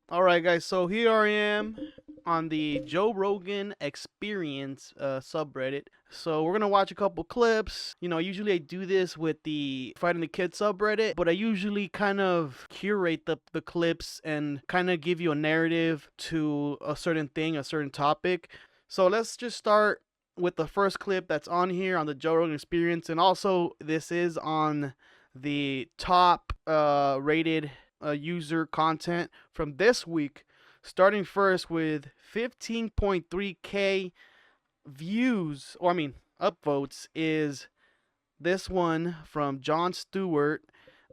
All right, guys. So here I am on the Joe Rogan Experience subreddit. So we're gonna watch a couple clips. Usually I do this with the Fighting the Kid subreddit, but I usually kind of curate the clips and kind of give you a narrative to a certain thing, a certain topic. So let's just start with the first clip that's on here on the Joe Rogan Experience, and also this is on the top rated user content from this week, starting first with 15.3K views, or I mean, upvotes, is this one from Jon Stewart.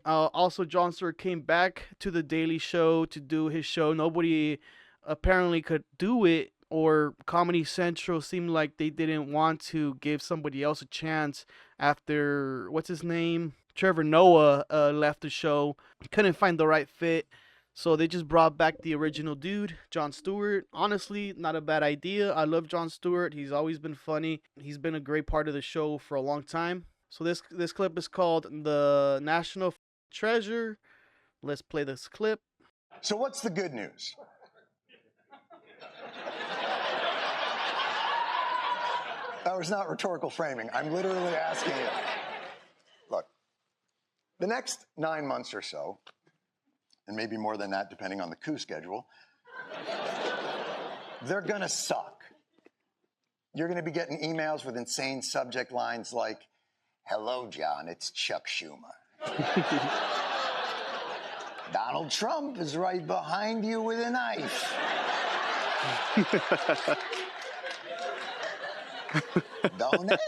Also, Jon Stewart came back to the Daily Show to do his show. Nobody apparently could do it, or Comedy Central seemed like they didn't want to give somebody else a chance after, what's his name? Trevor Noah left the show. Couldn't find the right fit. So they just brought back the original dude, Jon Stewart. Honestly, not a bad idea. I love Jon Stewart. He's always been funny. He's been a great part of the show for a long time. So this clip is called The National Treasure. Let's play this clip. So what's the good news? That was not rhetorical framing. I'm literally asking you. Look, the next 9 months or so, and maybe more than that depending on the coup schedule, they're gonna suck. You're gonna be getting emails with insane subject lines like, "Hello, John, it's Chuck Schumer." "Donald Trump is right behind you with a knife." "Donate."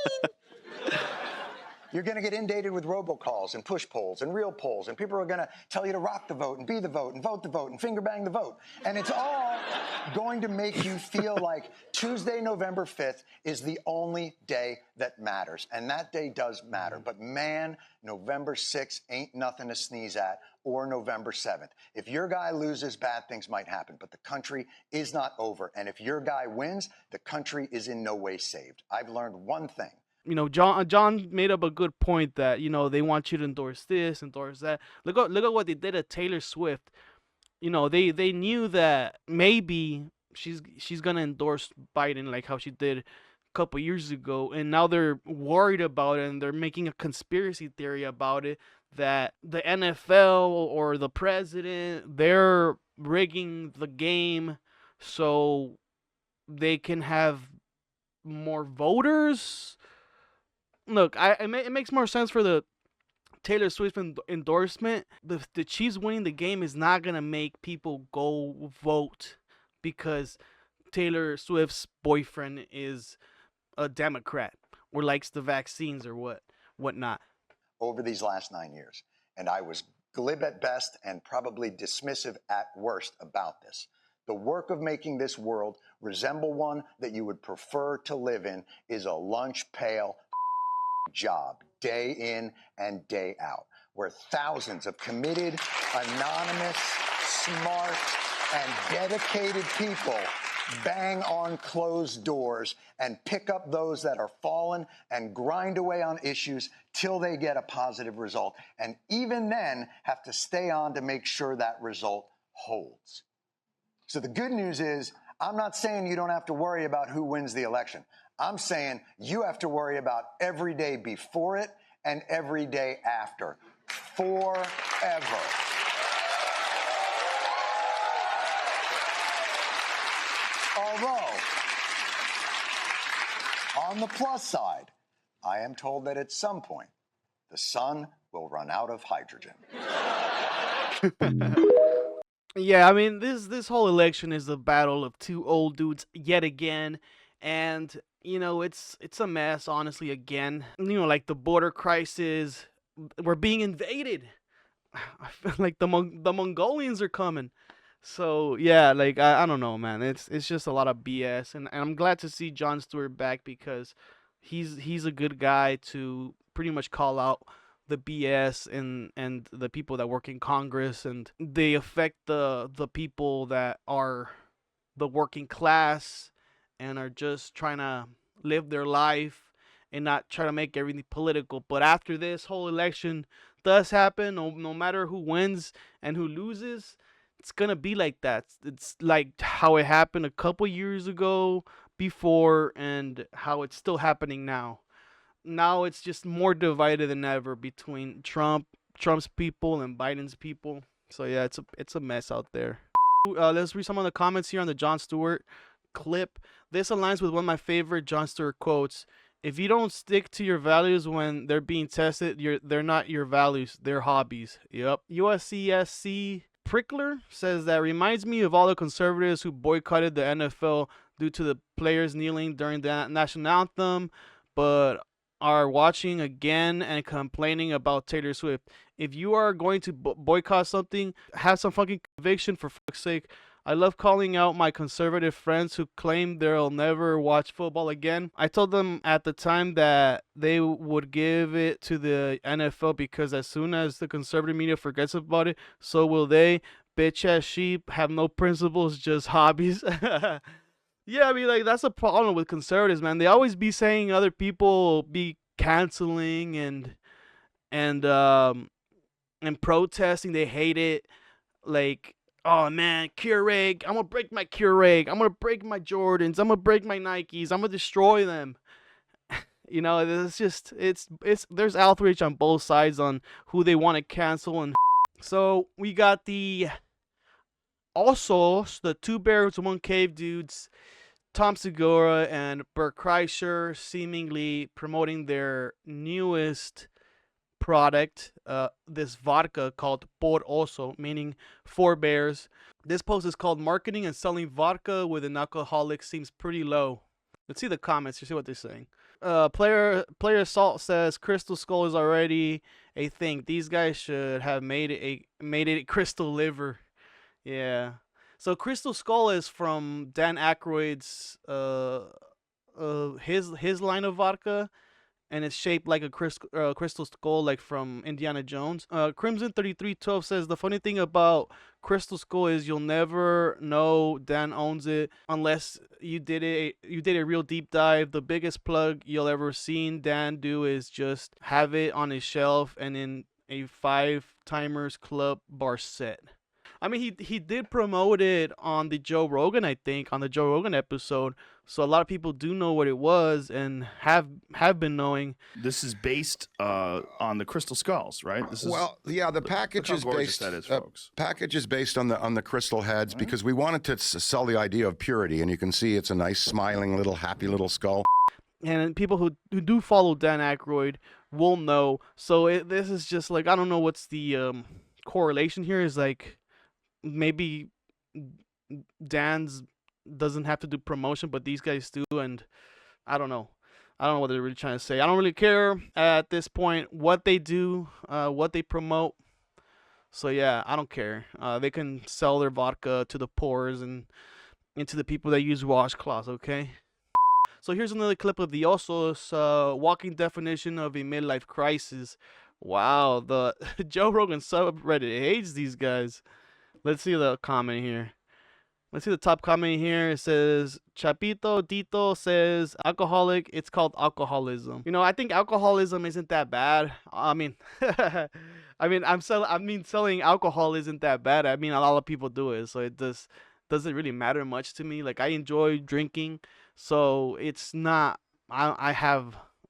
You're going to get inundated with robocalls and push polls and real polls, and people are going to tell you to rock the vote and be the vote and vote the vote and finger bang the vote. And it's all going to make you feel like Tuesday, November 5th is the only day that matters. And that day does matter. But man, November 6th ain't nothing to sneeze at, or November 7th. If your guy loses, bad things might happen, but the country is not over. And if your guy wins, the country is in no way saved. I've learned one thing. John made up a good point that they want you to endorse this, endorse that. Look at what they did at Taylor Swift. They knew that maybe she's gonna endorse Biden, like how she did a couple years ago, and now they're worried about it, and they're making a conspiracy theory about it, that the NFL or the president, they're rigging the game so they can have more voters. Look, it makes more sense for the Taylor Swift endorsement. The Chiefs winning the game is not gonna make people go vote because Taylor Swift's boyfriend is a Democrat or likes the vaccines or whatnot. Over these last 9 years, and I was glib at best and probably dismissive at worst about this. The work of making this world resemble one that you would prefer to live in is a lunch pail job, day in and day out, where thousands of committed, anonymous, smart, and dedicated people bang on closed doors and pick up those that are fallen and grind away on issues till they get a positive result, and even then have to stay on to make sure that result holds. So the good news is, I'm not saying you don't have to worry about who wins the election. I'm saying you have to worry about every day before it and every day after, forever. Although, on the plus side, I am told that at some point, the sun will run out of hydrogen. Yeah, I mean this whole election is the battle of two old dudes yet again, and it's a mess, honestly. Again, like the border crisis, we're being invaded. I feel like the Mongolians are coming. So yeah, like I don't know, man. It's just a lot of BS, and I'm glad to see Jon Stewart back because he's a good guy to pretty much call out the BS and the people that work in Congress, and they affect the people that are the working class and are just trying to live their life and not try to make everything political. But after this whole election does happen, no matter who wins and who loses, it's gonna be like that. It's like how it happened a couple years ago before, and how it's still happening now. Now it's just more divided than ever between Trump's people and Biden's people. So yeah, it's a mess out there. Let's read some of the comments here on the Jon Stewart clip. This aligns with one of my favorite Jon Stewart quotes. If you don't stick to your values when they're being tested, they're not your values, they're hobbies. Yep. USCSC Prickler says that reminds me of all the conservatives who boycotted the NFL due to the players kneeling during the national anthem, but are watching again and complaining about Taylor Swift. If you are going to boycott something, have some fucking conviction, for fuck's sake. I love calling out my conservative friends who claim they'll never watch football again. I told them at the time that they would give it to the NFL because as soon as the conservative media forgets about it, so will they. Bitch ass sheep, have no principles, just hobbies. Yeah, I mean, like, that's a problem with conservatives, man. They always be saying other people be canceling and protesting. They hate it. Like, oh man, Keurig, I'm gonna break my Keurig. I'm gonna break my Jordans. I'm gonna break my Nikes. I'm gonna destroy them. You know, it's just it's there's outrage on both sides on who they want to cancel. And so we got the Two Bears One Cave dudes, Tom Segura and Bert Kreischer, seemingly promoting their newest product, this vodka called Por Oso, meaning four bears. This post is called "Marketing and Selling Vodka with an Alcoholic Seems Pretty Low." Let's see the comments to see what they're saying. Player Salt says Crystal Skull is already a thing. These guys should have made it Crystal Liver. Yeah. So Crystal Skull is from Dan Aykroyd's his line of vodka, and it's shaped like a crystal skull, like from Indiana Jones. Crimson 3312 says the funny thing about Crystal Skull is you'll never know Dan owns it unless you did a real deep dive. The biggest plug you'll ever seen Dan do is just have it on his shelf and in a 5 Timers Club bar set. I mean, he did promote it on the Joe Rogan, I think, on the Joe Rogan episode. So a lot of people do know what it was and have been knowing. This is based on the Crystal Skulls, right? This is, well, yeah, the package is based. That is, folks. Package is based on the crystal heads because we wanted to sell the idea of purity, and you can see it's a nice, smiling, little, happy little skull. And people who do follow Dan Aykroyd will know. So this is just like, I don't know what's the correlation here. Is like maybe Dan's doesn't have to do promotion, but these guys do, and I don't know what they're really trying to say. I don't really care at this point what they do, what they promote. So yeah, I don't care. They can sell their vodka to the poors and to the people that use washcloths, okay? So here's another clip of the Osos walking definition of a midlife crisis. Wow, the Joe Rogan subreddit hates these guys. Let's see the comment here. Let's see the top comment here. It says, Chapito Tito says, alcoholic, it's called alcoholism. You know, I think alcoholism isn't that bad. I mean, selling alcohol isn't that bad. I mean, a lot of people do it, so it doesn't really matter much to me. Like, I enjoy drinking, so it's not,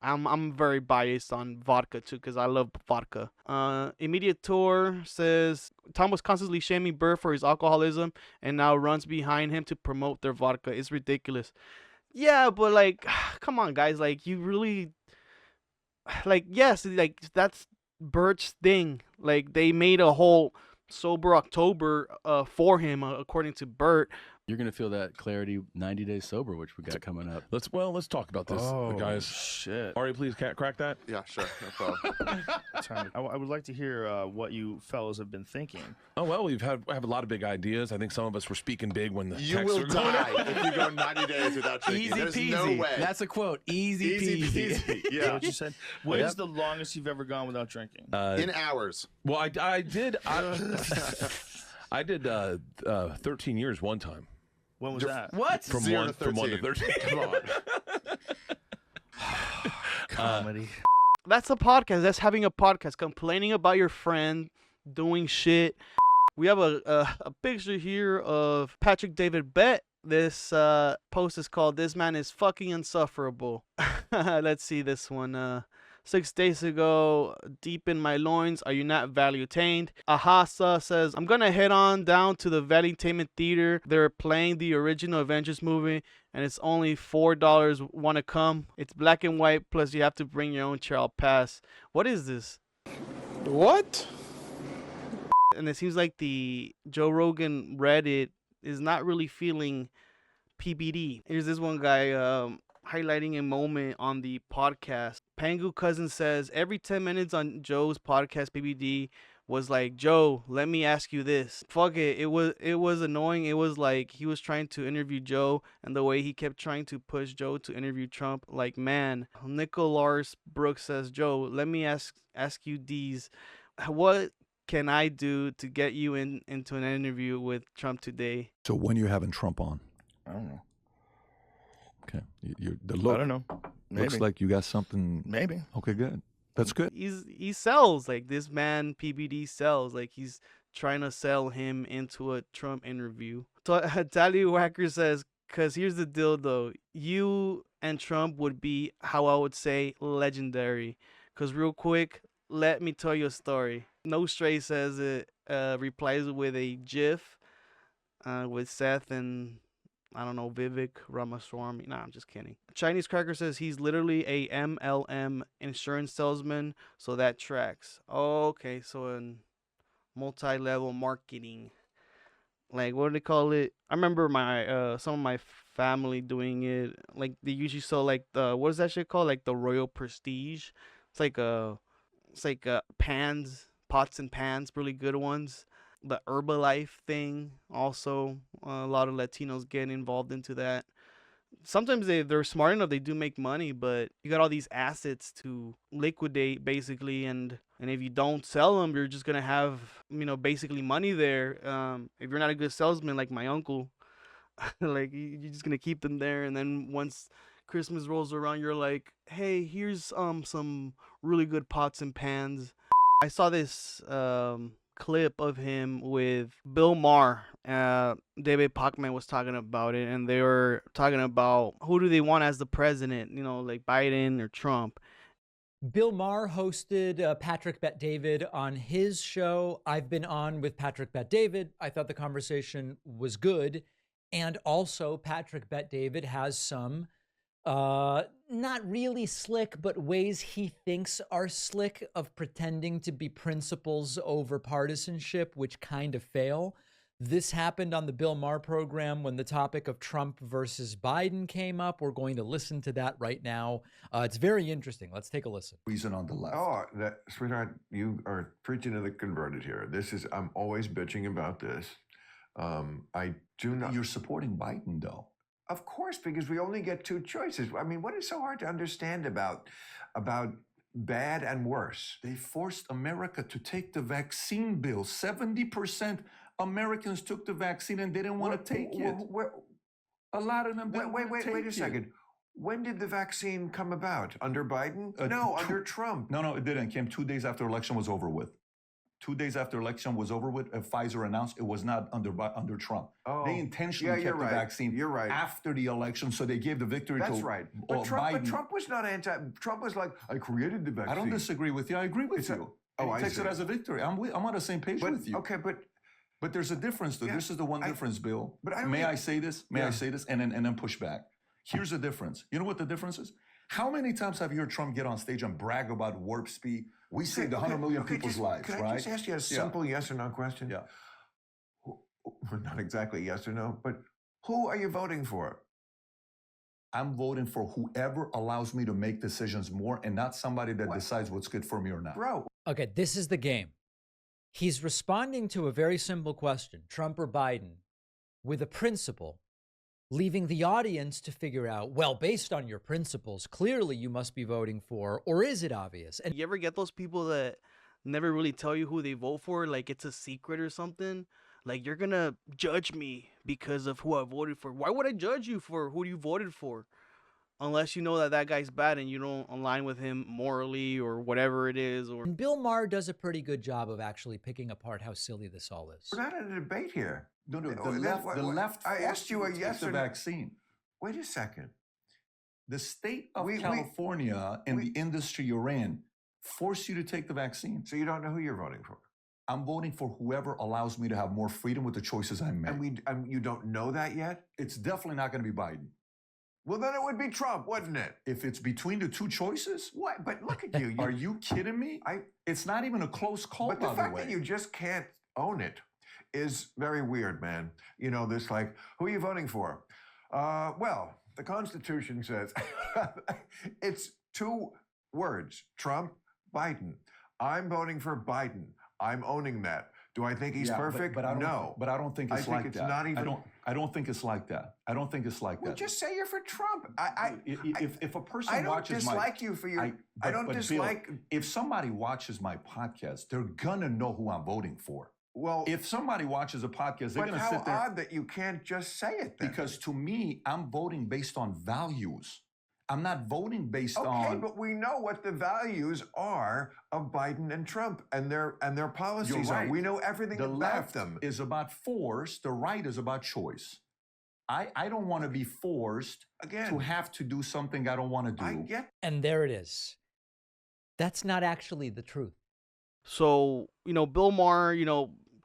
I'm very biased on vodka too because I love vodka. Immediate Tour says Tom was constantly shaming Burr for his alcoholism and now runs behind him to promote their vodka. It's ridiculous. Yeah, but like, come on, guys. Like, you really, like, yes, like that's Burt's thing. Like, they made a whole sober October for him, according to Burt. You're going to feel that clarity 90 days sober, which we got coming up. Let's talk about this, guys. Shit. Artie, please crack that. Yeah, sure. No problem. I would like to hear what you fellows have been thinking. Oh, well, we have a lot of big ideas. I think some of us were speaking big when the You texts will were going die out. if you go 90 days without drinking. Easy There's peasy. no way. That's a quote. Easy peasy. Is that Yeah. what you said? What is the longest you've ever gone without drinking? In hours. Well, I did 13 years one time. When was that? What? From 0 1 to to 13. Come on. Comedy. That's a podcast. That's having a podcast, complaining about your friend doing shit. We have a picture here of Patrick David Bett. This post is called "This Man is Fucking Insufferable." Let's see this one. 6 days ago, deep in my loins, are you not value-tained? Ahasa says, I'm gonna head on down to the Value-Tainment Theater. They're playing the original Avengers movie, and it's only $4. Wanna come? It's black and white, plus you have to bring your own child pass. What is this? What? And it seems like the Joe Rogan Reddit is not really feeling PBD. Here's this one guy highlighting a moment on the podcast. Pangu Cousin says, every 10 minutes on Joe's podcast, PBD was like, Joe, let me ask you this. Fuck it. It was annoying. It was like he was trying to interview Joe, and the way he kept trying to push Joe to interview Trump. Like, man. Nicholas Brooks says, Joe, let me ask you these. What can I do to get you into an interview with Trump today? So when you're having Trump on? I don't know. Okay. The look I don't know. Maybe. looks like you got something. Maybe. Okay, good. That's good. He sells, like, this man PBD sells, like he's trying to sell him into a Trump interview. So Tallywhacker says, cause here's the deal though, you and Trump would be, how I would say, legendary. Cause real quick, let me tell you a story. No Stray says it, replies with a GIF with Seth and I don't know, Vivek Ramaswamy. Nah, I'm just kidding. Chinese Cracker says he's literally a MLM insurance salesman, so that tracks. Okay, so in multi-level marketing. Like, what do they call it? I remember my some of my family doing it. Like, they usually sell, like, the, what is that shit called? Like, the Royal Prestige. It's like pans, pots and pans, really good ones. The Herbalife thing, also a lot of Latinos get involved into that. Sometimes they're smart enough, they do make money, but you got all these assets to liquidate basically, and if you don't sell them, you're just gonna have, basically money there. If you're not a good salesman like my uncle, like, you're just gonna keep them there, and then once Christmas rolls around, you're like, hey, here's some really good pots and pans. I saw this clip of him with Bill Maher. David Pachman was talking about it, and they were talking about who do they want as the president, like Biden or Trump. Bill Maher hosted Patrick Bet-David on his show. I've been on with Patrick Bet-David. I thought the conversation was good. And also, Patrick Bet-David has some not really slick, but ways he thinks are slick of pretending to be principles over partisanship, which kind of fail. This happened on the Bill Maher program when the topic of Trump versus Biden came up. We're going to listen to that right now. It's very interesting. Let's take a listen. Reason on the left. Oh, sweetheart, you are preaching to the converted here. I'm always bitching about this. I do not. You're supporting Biden, though. Of course, because we only get two choices. I mean, what is so hard to understand about bad and worse? They forced America to take the vaccine bill. 70% Americans took the vaccine and they didn't want to take it. A lot of them didn't want to take it. Wait a second. When did the vaccine come about? Under Biden? No, under Trump. No, it didn't. It came 2 days after election was over with. 2 days after election was over with, Pfizer announced it was not under Trump. Oh. They intentionally kept the vaccine after the election, so they gave the victory to right. But Trump was not Trump was like, I created the vaccine. I don't disagree with you. I agree with you. He takes it as a victory. I'm on the same page with you. Okay, but there's a difference, though. Yeah, this is the one difference, Bill. But May I say this? May I say this? And then push back. Here's the difference. You know what the difference is? How many times have you heard Trump get on stage and brag about warp speed? We saved 100 million people's lives, right? Can I just ask you a simple yes or no question? Yeah. Not exactly yes or no, but who are you voting for? I'm voting for whoever allows me to make decisions more and not somebody that decides what's good for me or not. Bro. Okay, this is the game. He's responding to a very simple question, Trump or Biden, with a principle, leaving the audience to figure out, well, based on your principles, clearly you must be voting for, or is it obvious? And you ever get those people that never really tell you who they vote for, like it's a secret or something? Like, you're gonna judge me because of who I voted for. Why would I judge you for who you voted for? unless you know that that guy's bad and you don't align with him morally or whatever it is. Or And Bill Maher does a pretty good job of actually picking apart how silly this all is. We're not in a debate here. No, the What- left. I asked you a forced yes the or no. vaccine. Wait a second. The state of We- California and we- the industry you're in force you to take the vaccine. So you don't know who you're voting for? I'm voting for whoever allows me to have more freedom with the choices I make. And you don't know that yet? It's definitely not going to be Biden. Well, then it would be Trump, wouldn't it? If it's between the two choices, What? But look at you. are you kidding me? It's not even a close call, But by the the fact way. that you just can't own it is very weird, man. You know, this like, who are you voting for? Well, the Constitution says it's 2 words: Trump, Biden. I'm voting for Biden. I'm owning that. Do I think he's Yeah, perfect? But I don't, no. But I don't think I it's think like it's that. not even- I don't think it's like that. I don't think it's like Well, that. just say you're for Trump. If a person I don't watches dislike you for your. I don't Bill, dislike. if somebody watches my podcast, they're gonna know who I'm voting for. Well, If somebody watches a podcast, they're but gonna how sit there. odd that you can't just say it then. Because to me, I'm voting based on values. I'm not voting based Okay, on. but we know what the values are of Biden and Trump and their policies You're are. right. We know everything The about left them. is about force. The right is about choice. I don't want to be forced Again, to have to do something I don't want to do. I get. And there it is. That's not actually the truth. so, Bill Maher,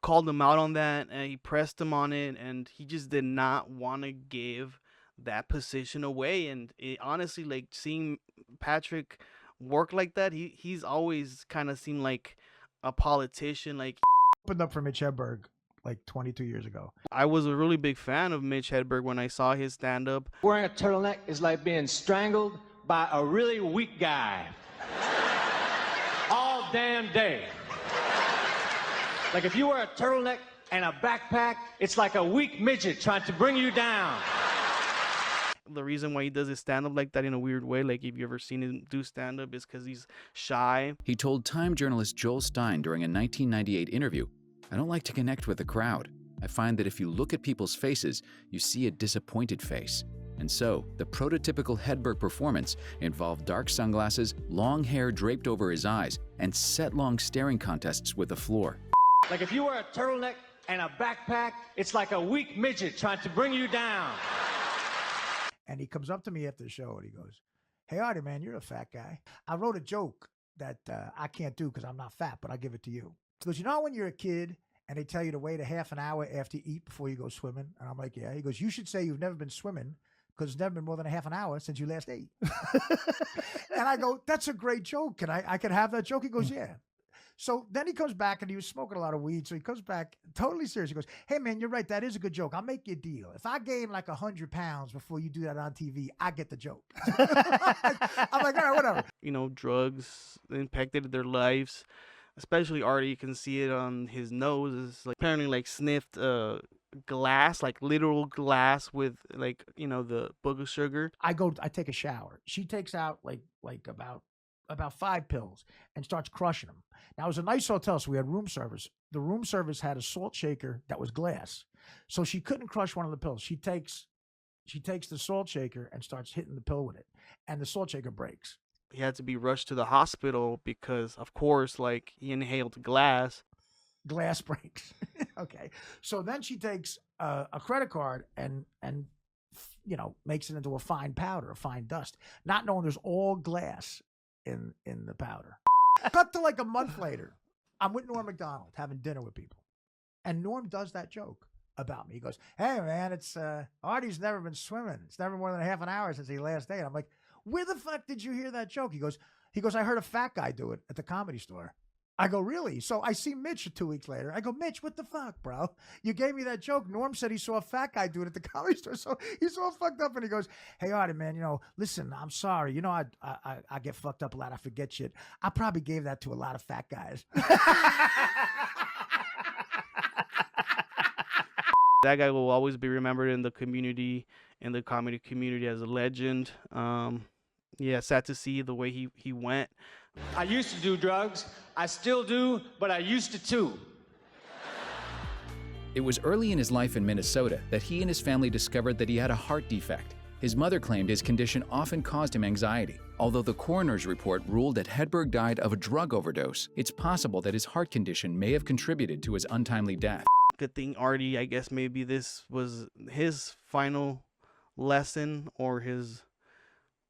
called him out on that and he pressed him on it, and he just did not want to give that position away. And honestly, like, seeing Patrick work like that, he's always kind of seemed like a politician. Like, Opened up for Mitch Hedberg like 22 years ago. I was a really big fan of Mitch Hedberg when I saw his stand-up. Wearing a turtleneck is like being strangled by a really weak guy all damn day. Like if you wear a turtleneck and a backpack, it's like a weak midget trying to bring you down. The reason why he does his stand-up like that in a weird way, like if you ever seen him do stand-up, is because he's shy. He told Time journalist Joel Stein during a 1998 interview, "I don't like to connect with the crowd. I find that if you look at people's faces, you see a disappointed face." And so, the prototypical Hedberg performance involved dark sunglasses, long hair draped over his eyes, and set-long staring contests with the floor. Like if you wear a turtleneck and a backpack, it's like a weak midget trying to bring you down. And he comes up to me after the show and he goes, "Hey, Artie, man, you're a fat guy. I wrote a joke that I can't do because I'm not fat, but I'll give it to you." He goes, "You know when you're a kid and they tell you to wait a half an hour after you eat before you go swimming?" And I'm like, "Yeah." He goes, "You should say you've never been swimming because it's never been more than a half an hour since you last ate." And I go, "That's a great joke. Can I can have that joke?" He goes, "Yeah." So then he comes back and he was smoking a lot of weed. So he comes back totally serious. He goes, "Hey, man, you're right. That is a good joke. I'll make you a deal. If I gain like 100 pounds before you do that on TV, I get the joke." I'm like, "All right, whatever." Drugs impacted their lives, especially Artie. You can see it on his nose. It's like apparently like sniffed glass, like literal glass with like, the book of sugar. I take a shower. She takes out like about 5 pills and starts crushing them. Now, it was a nice hotel, so we had room service. The room service had a salt shaker that was glass, so she couldn't crush one of the pills. She takes the salt shaker and starts hitting the pill with it, and the salt shaker breaks. He had to be rushed to the hospital because, of course, like, he inhaled glass. Glass breaks. Okay, so then she takes a credit card and makes it into a fine powder, a fine dust, not knowing there's all glass in the powder. Cut to like a month later, I'm with Norm Macdonald having dinner with people, and Norm does that joke about me. He goes, "Hey, man, it's Artie's never been swimming. It's never more than a half an hour since he last ate." I'm like, "Where the fuck did you hear that joke?" He goes, "I heard a fat guy do it at the Comedy Store." I go, "Really?" So I see Mitch 2 weeks later. I go, "Mitch, what the fuck, bro? You gave me that joke. Norm said he saw a fat guy do it at the Comedy Store." So he's all fucked up and he goes, "Hey, Artie, man, listen, I'm sorry. I get fucked up a lot. I forget shit. I probably gave that to a lot of fat guys." That guy will always be remembered in the community, in the comedy community, as a legend. Yeah, sad to see the way he went. I used to do drugs. I still do, but I used to too. It was early in his life in Minnesota that he and his family discovered that he had a heart defect. His mother claimed his condition often caused him anxiety. Although the coroner's report ruled that Hedberg died of a drug overdose, it's possible that his heart condition may have contributed to his untimely death. Good thing Artie, I guess maybe this was his final lesson, or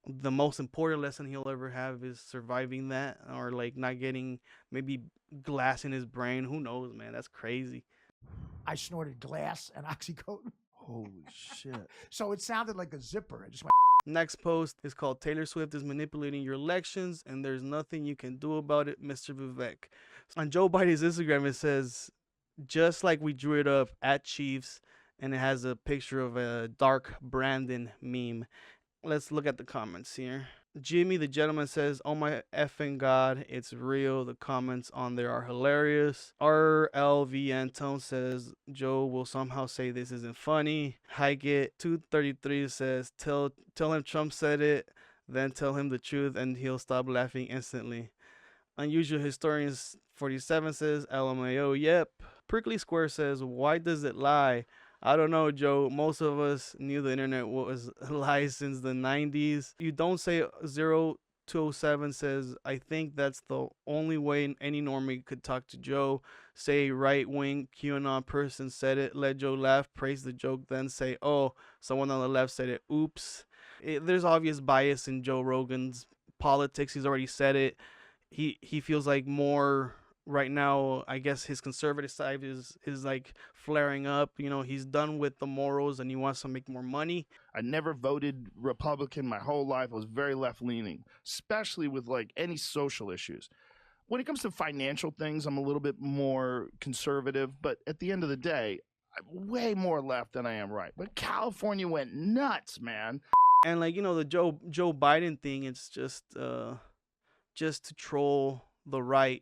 the most important lesson he'll ever have is surviving that, or like not getting maybe glass in his brain. Who knows, man? That's crazy. I snorted glass and oxycodone. Holy shit. So it sounded like a zipper. I just went. Next post is called Taylor Swift is manipulating your elections and there's nothing you can do about it, Mr. Vivek. On Joe Biden's Instagram, it says, just like we drew it up at Chiefs, and it has a picture of a dark Brandon meme. Let's look at the comments here. Jimmy the Gentleman says, oh my effing God, it's real. The comments on there are hilarious. RLV Antone says, Joe will somehow say this isn't funny. Higet 233 says, tell him Trump said it, then tell him the truth and he'll stop laughing instantly. Unusual Historians 47 says, LMAO, yep. Prickly Square says, why does it lie? I don't know, Joe. Most of us knew the internet was a lie since the 90s. You don't say 0207 says, I think that's the only way any normie could talk to Joe. Say right-wing QAnon person said it, let Joe laugh, praise the joke, then say, oh, someone on the left said it, oops. There's obvious bias in Joe Rogan's politics. He's already said it. He feels like more... Right now, I guess his conservative side is like flaring up. You know, he's done with the morals and he wants to make more money. I never voted Republican my whole life. I was very left-leaning, especially with like any social issues. When it comes to financial things, I'm a little bit more conservative, but at the end of the day, I'm way more left than I am right. But California went nuts, man. And like, you know, the Joe Biden thing, it's just to troll the right,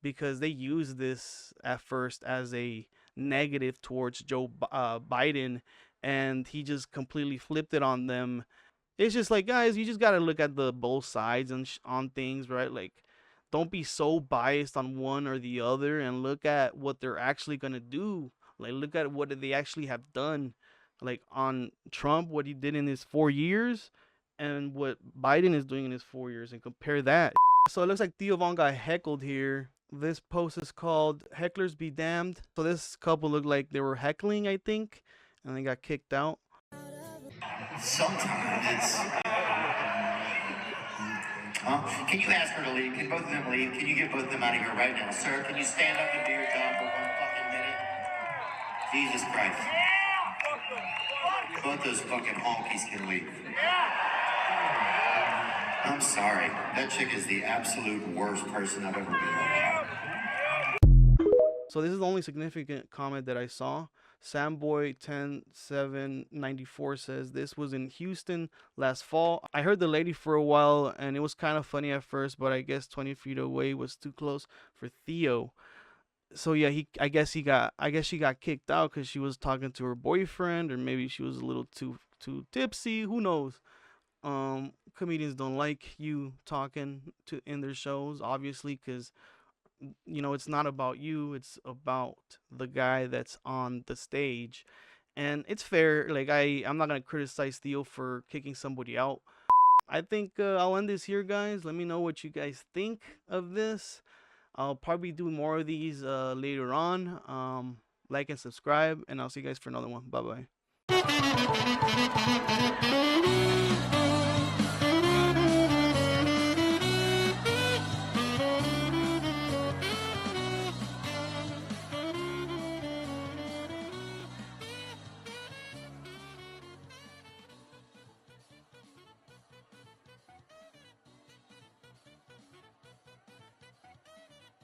because they use this at first as a negative towards Joe Biden, and he just completely flipped it on them. It's just like, guys, you just got to look at the both sides and on things, right? Like, don't be so biased on one or the other, and look at what they're actually going to do. Like, look at what they actually have done. Like, on Trump, what he did in his 4 years, and what Biden is doing in his 4 years, and compare that. So it looks like Theo Von got heckled here. This post is called Hecklers Be Damned. So this couple looked like they were heckling, I think, and they got kicked out. Sometimes it's... can you ask her to leave? Can both of them leave? Can you get both of them out of here right now? Sir, can you stand up and do your job for 1 fucking minute? Jesus Christ. Both those fucking honkies can leave. I'm sorry. That chick is the absolute worst person I've ever been around. So this is the only significant comment that I saw. Samboy10794 says, this was in Houston last fall. I heard the lady for a while and it was kind of funny at first, but I guess 20 feet away was too close for Theo. So yeah, I guess she got kicked out because she was talking to her boyfriend, or maybe she was a little too tipsy. Who knows? Comedians don't like you talking in their shows, obviously, because, you know, it's not about you, it's about the guy that's on the stage. And it's fair. Like, I'm not gonna criticize Theo for kicking somebody out. I think I'll end this here, guys. Let me know what you guys think of this. I'll probably do more of these later on. Like and subscribe, and I'll see you guys for another one. Bye bye.